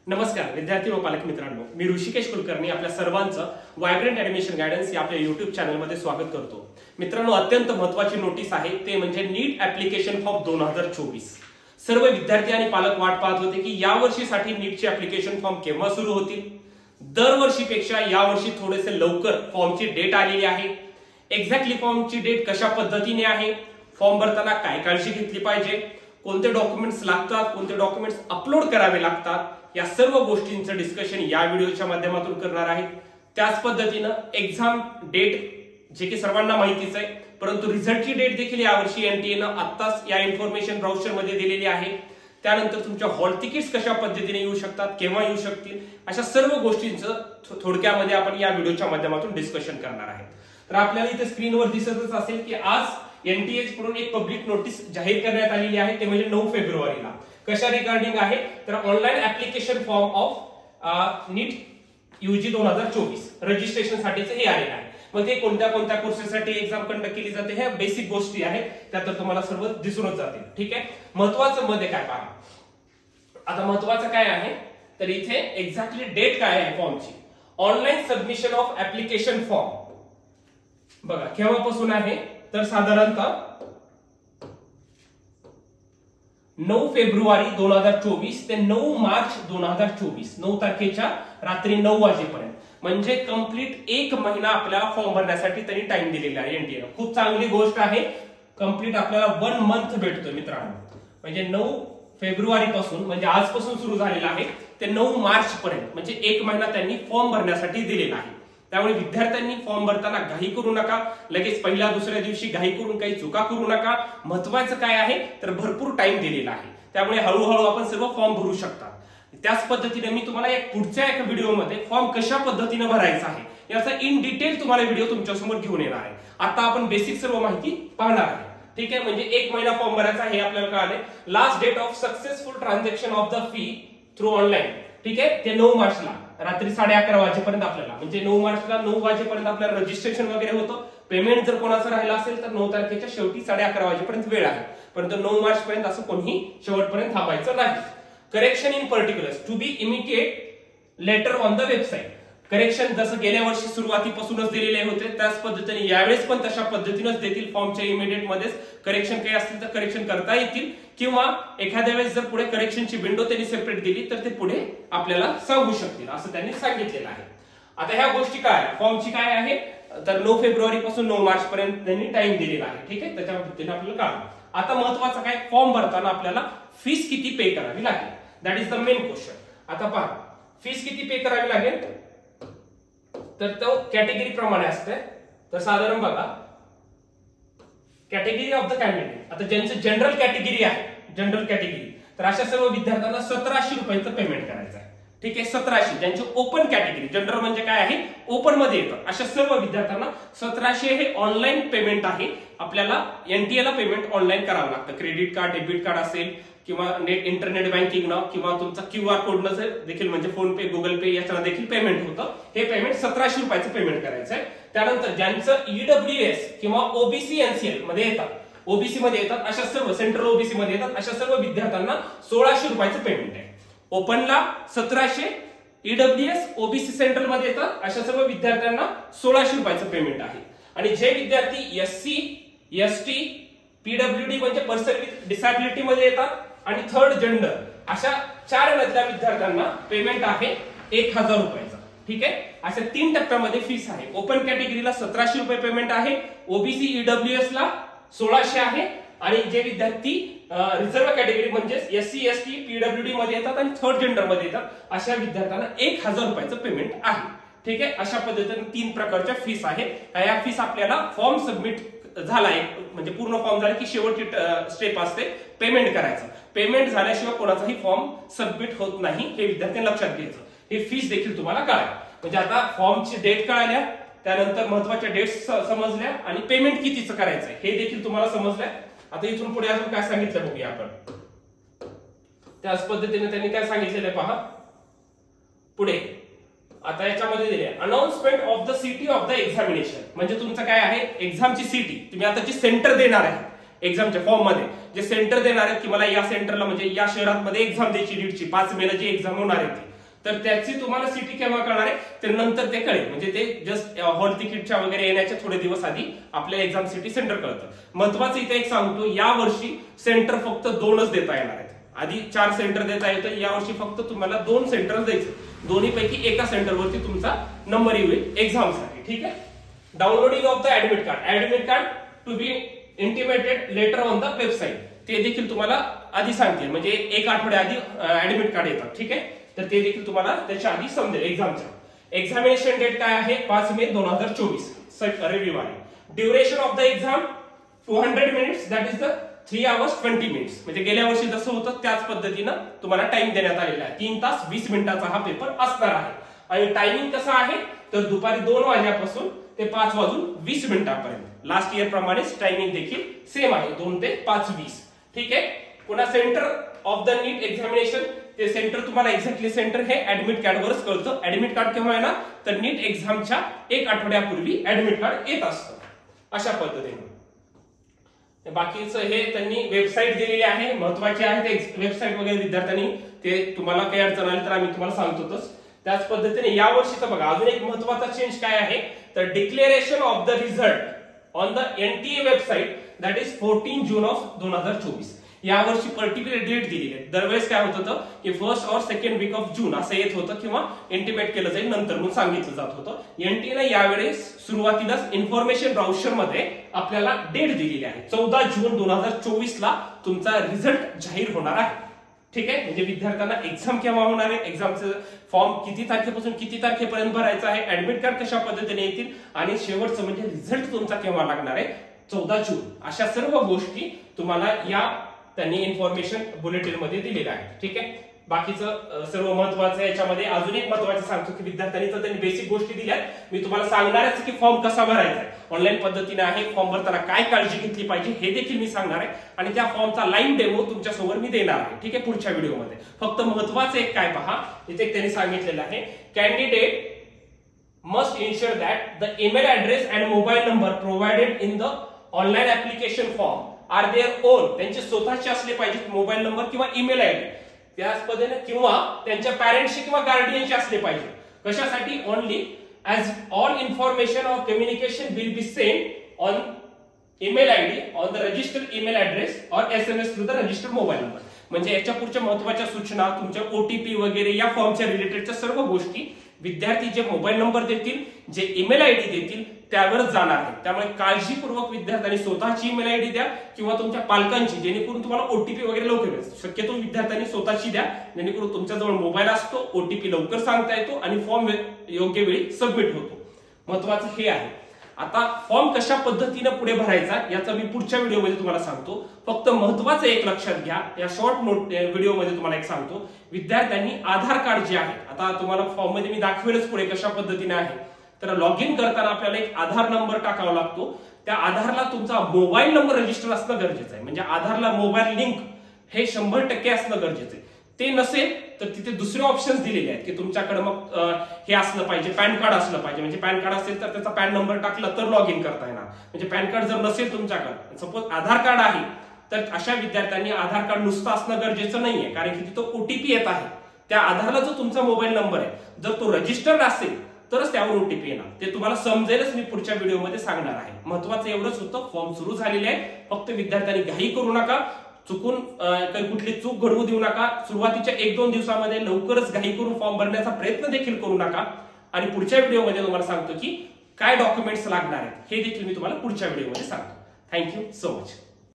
नमस्कार विद्यार्थी व पालक मित्रांनो, मी ऋषिकेश कुलकर्णी आपल्या सर्वांचं व्हायब्रंट ऍडमिशन गायडन्स या आपल्या युट्यूब चॅनलमध्ये स्वागत करतो। मित्रांनो, अत्यंत महत्त्वाची नोटीस आहे ते म्हणजे नीट ऍप्लिकेशन फॉर्म 2024। सर्व विद्यार्थी आणि पालक वाट पाहत होते की या वर्षीसाठी नीटचे ऍप्लिकेशन फॉर्म केव्हा सुरू होतील। दरवर्षीपेक्षा यावर्षी थोडेसे लवकर फॉर्मची डेट आलेली आहे। एक्झॅक्टली फॉर्मची डेट कशा पद्धतीने आहे, फॉर्म भरताना काय काळजी घेतली पाहिजे, कोणते डॉक्युमेंट्स लागतात, कोणते डॉक्युमेंट्स अपलोड करावे लागतात, या सर्व गोष्टींचं डिस्कशन या व्हिडिओच्या माध्यमातून करणार आहे। त्याच पद्धतीने एक्झाम डेट जे की सर्वांना माहितीच आहे, परंतु रिझल्टची डेट देखील यावर्षी एनटीए ने आत्ताच या इन्फॉर्मेशन ब्राउचर मध्ये दिलेली आहे। त्यानंतर तुमच्या हॉल तिकीट्स कशा पद्धतीने येऊ शकतात, केव्हा येऊ शकतील, अशा सर्व गोष्टींचं थोडक्यामध्ये आपण या व्हिडिओच्या माध्यमातून डिस्कशन करणार आहे। तर आपल्याला इथे स्क्रीनवर दिसतच असेल की आज एनटीए कडून एक पब्लिक नोटीस जाहीर करण्यात आलेली आहे, ते म्हणजे 9 फेब्रुवारीला। कशा रिगार्डिंग आहे तर online application form of NEET UG 2024 registration साठीचे हे आलेलं आहे। मग ते कोणत्या कोणत्या कोर्सेससाठी एक्झाम कंडक्ट केली जाते हे बेसिक गोष्टी आहेत, त्या तर तुम्हाला सर्व दिसूनच जातील। ठीक आहे, महत्त्वाचं मध्ये काय पहा, आता महत्त्वाचं काय आहे तर इथे एक्झॅक्टली डेट काय आहे फॉर्मची। Online submission of application form बघा केव्हापासून आहे तर साधारणतः 9 फेब्रुवारी 2024 ते 9 मार्च 2024 9 तारखेच्या रात्री 9 वाजेपर्यंत, म्हणजे कंप्लीट एक महिना आपल्याला फॉर्म भरण्यासाठी त्यांनी टाइम दिलेला आहे एनटीए। खूप चांगली गोष्ट आहे, कंप्लीट आपल्याला 1 मंथ भेटतो मित्रांनो। म्हणजे 9 फेब्रुवारी पासून म्हणजे आजपासून सुरू झालेला आहे ते 9 मार्च पर्यंत, म्हणजे एक महिना त्यांनी फॉर्म भरण्यासाठी दिलेला आहे। त्यामुळे विद्यार्थ्यांनी फॉर्म भरताना घाई करू नका, लगेच पहिल्या दुसऱ्या दिवशी घाई करून काही चुका करू नका। महत्त्वाचं काय आहे तर भरपूर टाइम दिलेला आहे, त्यामुळे हळूहळू आपण सर्व फॉर्म भरू शकता। त्याच पद्धतीने मी तुम्हाला पुढच्या एका व्हिडिओमध्ये फॉर्म कशा पद्धतीने भरायचा आहे याचा इन डिटेल तुम्हाला व्हिडिओ तुमच्यासमोर घेऊन येणार आहे। आता आपण बेसिक सर्व माहिती पाहणार आहे। ठीक आहे, म्हणजे एक महिना फॉर्म भरायचा हे आपल्याला कळाले। Last date of successful transaction of the fee through online, ठीक आहे, ते 9 मार्चला रात्री 11:30 वाजेपर्यंत आपल्याला, म्हणजे 9 मार्चला 9 वाजेपर्यंत आपल्याला रजिस्ट्रेशन वगैरे होतं। पेमेंट जर कोणाचं राहिलं असेल तर 9 तारखेच्या शेवटी 11:30 वाजेपर्यंत वेळ आहे, परंतु 9 मार्च पर्यंत असं कोणीही शेवटपर्यंत थांबायचं नाही। Correction in particulars to be immediate letter on the website. Correction जसं गेल्या वर्षी सुरुवातीपासूनच दिलेले होते त्याच पद्धतीने यावेळेस पण तशा पद्धतीनेच देतील। फॉर्मच्या इमिडिएट मध्येच करेक्शन काही असतील तर करेक्शन करता येतील, किंवा एखाद्या वेळेस जर पुढे करेक्शनची विंडो त्यांनी सेपरेट दिली तर ते पुढे आपल्याला सांगू शकतील असं त्यांनी सांगितलेलं आहे। आता ह्या गोष्टी काय फॉर्मची काय आहे तर 9 फेब्रुवारी पासून 9 मार्च पर्यंत त्यांनी टाइम दिलेला आहे। ठीक आहे, त्याच्या पद्धतीने आपल्याला कळलं। आता महत्त्वाचं काय, फॉर्म भरताना आपल्याला फीस किती पे करावी लागेल, that is the main question. आता पहा फीस किती पे करावी लागेल तर तो कॅटेगरी प्रमाणे असते। तर साधारण बघा कॅटेगरी ऑफ द कॅन्डिडेट, आता ज्यांचं जनरल कॅटेगरी आहे, जनरल कॅटेगरी, तर अशा सर्व विद्यार्थ्यांना 1700 रुपयाचं पेमेंट करायचं आहे। ठीक आहे, 1700। ज्यांची ओपन कॅटेगरी, जनरल म्हणजे काय आहे ओपन मध्ये येतं, अशा सर्व विद्यार्थ्यांना 1700 हे ऑनलाईन पेमेंट आहे। आपल्याला एनटीए ला पेमेंट ऑनलाईन करावं लागतं, क्रेडिट कार्ड, डेबिट कार्ड असेल किंवा नेट इंटरनेट बँकिंग न किंवा तुमचा क्यूआर कोड न देखील, म्हणजे फोन पे, गुगल पे याच्यानं देखील पेमेंट होतं। हे पेमेंट 1700 रुपयाचं पेमेंट करायचं आहे। त्यानंतर ज्यांचं ईडब्ल्यूएस किंवा ओबीसी एनसीएल मध्ये येतात, ओबीसी मध्ये येतात अशा सर्व, सेंट्रल ओबीसी मध्ये येतात अशा सर्व विद्यार्थ्यांना 1600 रुपयाचं पेमेंट आहे। ओपनला 1700, ईडब्ल्यूएस ओबीसी सेंट्रल मध्ये येतात अशा सर्व विद्यार्थ्यांना 1600 रुपयाचं पेमेंट आहे। आणि जे विद्यार्थी एससी, एसटी, पीडब्ल्यूडी म्हणजे पर्सन विथ डिसॅबिलिटी मध्ये येतात आणि थर्ड जेंडर, अशा 4 मधल्या विद्यार्थ्यांना पेमेंट आहे 1000 रुपयाचा। ठीक आहे, अशा 3 टप्प्यामध्ये फीस आहे। ओपन कॅटेगरीला 1700 रुपये पेमेंट आहे, ओबीसी ईडब्ल्यूएस ला 1600 आहे, आणि जे विद्यार्थी रिझर्व्ह कॅटेगरी म्हणजे एससी, एसटी, पीडब्ल्यूडी मध्ये येतात आणि थर्ड जेंडर मध्ये येतात अशा विद्यार्थ्यांना 1000 रुपयाचं पेमेंट आहे। ठीक आहे, अशा पद्धतीने 3 प्रकारच्या फीस आहे। या फीस आपल्याला फॉर्म सबमिट झालाय म्हणजे पूर्ण फॉर्म झाला की शेवटची स्टेप असते पेमेंट करायचं। पेमेंट झाल्याशिवाय कोणाचाही फॉर्म सबमिट होत नाही, हे विद्यार्थ्यांनी लक्षात घ्यायचं। हे फीस देखील तुम्हाला कळाल, म्हणजे आता फॉर्मची डेट कळाल्या, त्यानंतर महत्त्वाच्या डेट्स समजल्या आणि पेमेंट कितीचं करायचंय हे देखील तुम्हाला समजलंय। आता इथून पुढे अजून काय सांगितलं बघूया आपण। त्याच पद्धतीने त्यांनी काय सांगितलेलं आहे पहा पुढे। आता याच्यामध्ये दिले announcement of the city of the examination, म्हणजे तुमचं काय आहे एक्झामची सिटी, तुम्ही आता जी सेंटर देणार आहे एक्झामच्या फॉर्म मध्ये जे सेंटर देणार आहेत की मला या सेंटरला म्हणजे या शहरात मध्ये एक्झाम द्यायची नीटची 5 मेला जी एक्झाम होणार आहे ती, तर त्याची तुम्हाला सीटी केव्हा कळणार आहे तर नंतर ते कळेल, म्हणजे ते जस्ट हॉल तिकीटच्या वगैरे येण्याच्या थोडे दिवस आधी आपल्याला एक्झाम सिटी सेंटर कळतं. महत्वाचं इथे एक सांगतो, या वर्षी सेंटर फक्त 2च देता येणार आहेत. आधी 4 सेंटर देता येतं, यावर्षी फक्त तुम्हाला 2 सेंटर द्यायचे. दोन्हीपैकी एका सेंटरवरती तुमचा नंबर येईल एक्झामसाठी. ठीक आहे. Downloading of the admit card to be intimated letter on the website, ते देखील तुम्हाला आधी सांगतील, म्हणजे 1 आठवड्या आधी ऍडमिट कार्ड येतात. ठीक आहे. तर ते देखील तुम्हाला त्याच्या आधी समजेल. एक्झामिनेशन डेट काय आहे 5 मे 2024 रविवारी. Duration of the exam 200 minutes, that is the 3 hours 20 minutes. म्हणजे गेल्या वर्षी जसं होतं त्याच पद्धतीनं तुम्हाला टाइम देण्यात आलेला आहे. 3 तास 20 मिनिटाचा हा पेपर असणार आहे. आणि टायमिंग कसं आहे तर दुपारी 2 वाजल्यापासून ते 5 वाजून 20 मिनिटांपर्यंत. लास्ट इयर प्रमाणेच टायमिंग देखील सेम आहे, 2 ते 5:20. ठीक आहे. पुन्हा centre of the NEET examination, ते सेंटर तुम्हाला एक्झॅक्टली सेंटर हे ऍडमिट कार्डवरच कळतं. ऍडमिट कार्ड केव्हा येणार तर नीट एक्झामच्या 1 आठवड्यापूर्वी ऍडमिट कार्ड येत असतं. अशा पद्धतीने बाकीचं हे त्यांनी वेबसाईट दिलेली आहे, महत्वाची आहे. ते वेबसाईट वगैरे विद्यार्थ्यांनी ते तुम्हाला काही अडचण आली तर आम्ही तुम्हाला सांगतोच. त्याच पद्धतीने यावर्षीचं बघा अजून एक महत्वाचा चेंज काय आहे तर declaration of the result on the NTA website, that is 14 June of 2024. यावर्षी पर्टिक्युलर डेट दिलेली आहे. दरवेळेस काय होत होतं की 1st or 2nd weak of June असं येत होतं किंवा इंटिमेट केलं जाईल नंतर म्हणून सांगितलं जात होतं. एनटीए यावेळेस सुरुवातीलाच इन्फॉर्मेशन ब्राउचर मध्ये आपल्याला डेट दिलेली आहे. 14 जून 2024 ला तुमचा रिझल्ट जाहीर होणार आहे. ठीक आहे. म्हणजे विद्यार्थ्यांना एक्झाम केव्हा होणार आहे, एक्झामचं फॉर्म किती तारखेपासून किती तारखेपर्यंत भरायचा आहे, ऍडमिट कार्ड कशा पद्धतीने येतील आणि शेवटचं म्हणजे रिझल्ट तुमचा केव्हा लागणार आहे 14 जून. अशा सर्व गोष्टी तुम्हाला या त्यांनी इन्फॉर्मेशन बुलेटिन मध्ये दिलेलं आहे. ठीक आहे. बाकीचं सर्व महत्वाचं याच्यामध्ये अजून एक महत्वाचं सांगतो की विद्यार्थ्यांनी तर त्यांनी बेसिक गोष्टी दिल्यात, मी तुम्हाला सांगणारच की फॉर्म कसा भरायचा आहे. ऑनलाईन पद्धतीने आहे. फॉर्म भरताना काय काळजी घेतली पाहिजे हे देखील मी सांगणार आहे आणि त्या फॉर्मचा लाईव्ह डेमो तुमच्या समोर मी देणार आहे. ठीक आहे. पुढच्या व्हिडिओमध्ये फक्त महत्वाचं एक काय पहा, इथे त्यांनी सांगितलेलं आहे candidate must ensure that the email address and mobile number provided in the online application form are their own, त्यांचे स्वतःचे असले पाहिजेत मोबाईल नंबर किंवा ईमेल आयडी त्याच पद्धतीने, किंवा त्यांच्या पॅरेंट्सचे किंवा गार्डियनचे असले पाहिजे. कशासाठी only as all information of communication will be send on email ID on the registered email address और SMS through the registered mobile number. म्हणजे याच्या पुढच्या महत्वाच्या सूचना तुमच्या OTP वगैरे या फॉर्मच्या रिलेटेडच्या सर्व गोष्टी विद्यार्थी जे मोबाईल नंबर देतील जे ईमेल आयडी देतील त्यावरच जाणार आहे. त्यामुळे काळजीपूर्वक विद्यार्थ्यांनी स्वतःची ईमेल आयडी द्या किंवा तुमच्या पालकांची, जेणेकरून तुम्हाला OTP वगैरे लवकर मिळेल. शक्यतो विद्यार्थ्यांनी स्वतःची द्या, जेणेकरून तुमच्याजवळ मोबाईल असतो, OTP लवकर सांगता येतो आणि फॉर्म योग्य वेळी सबमिट होतो. महत्वाचं हे आहे. आता फॉर्म कशा पद्धतीने पुढे भरायचा याचा मी पुढच्या व्हिडिओमध्ये तुम्हाला सांगतो. फक्त महत्वाचं एक लक्षात घ्या, या शॉर्ट नोट व्हिडिओमध्ये तुम्हाला एक सांगतो, विद्यार्थ्यांनी आधार कार्ड जे आहे, आता तुम्हाला फॉर्म मध्ये मी दाखवेलच पुढे कशा पद्धतीने आहे. तर लॉग इन करताना आपल्याला एक आधार नंबर टाकावा लागतो. त्या आधारला तुमचा मोबाईल नंबर रजिस्टर असणं गरजेचं आहे. म्हणजे आधारला मोबाईल लिंक हे 100% असणं गरजेचं आहे. ते नसेल तर तिथे दुसरे ऑप्शन्स दिलेले आहेत की तुमच्याकडे मग हे असलं पाहिजे, पॅन कार्ड असलं पाहिजे. म्हणजे पॅन कार्ड असेल तर त्याचा पॅन नंबर टाकला तर लॉग इन करता येणार. म्हणजे पॅन कार्ड जर नसेल तुमच्याकडे, सपोज आधार कार्ड आहे, तर अशा विद्यार्थ्यांनी आधार कार्ड नुसतं असणं गरजेचं नाहीये, कारण की तिथं OTP येत आहे. त्या आधारला जो तुमचा मोबाईल नंबर आहे जर तो रजिस्टर्ड असेल तरच त्यावर OTP येणार. ते तुम्हाला समजेलच, मी पुढच्या व्हिडिओमध्ये सांगणार आहे. महत्वाचं एवढंच होतं, फॉर्म सुरू झालेले आहे. फक्त विद्यार्थ्यांनी घाई करू नका, चुकून काही कुठली चूक घडवू देऊ नका. सुरुवातीच्या 1-2 दिवसामध्ये लवकरच घाई करून फॉर्म भरण्याचा प्रयत्न देखील करू नका. आणि पुढच्या व्हिडिओमध्ये तुम्हाला सांगतो की काय डॉक्युमेंट्स लागणार आहेत हे देखील मी तुम्हाला पुढच्या व्हिडिओमध्ये सांगतो. Thank you so much.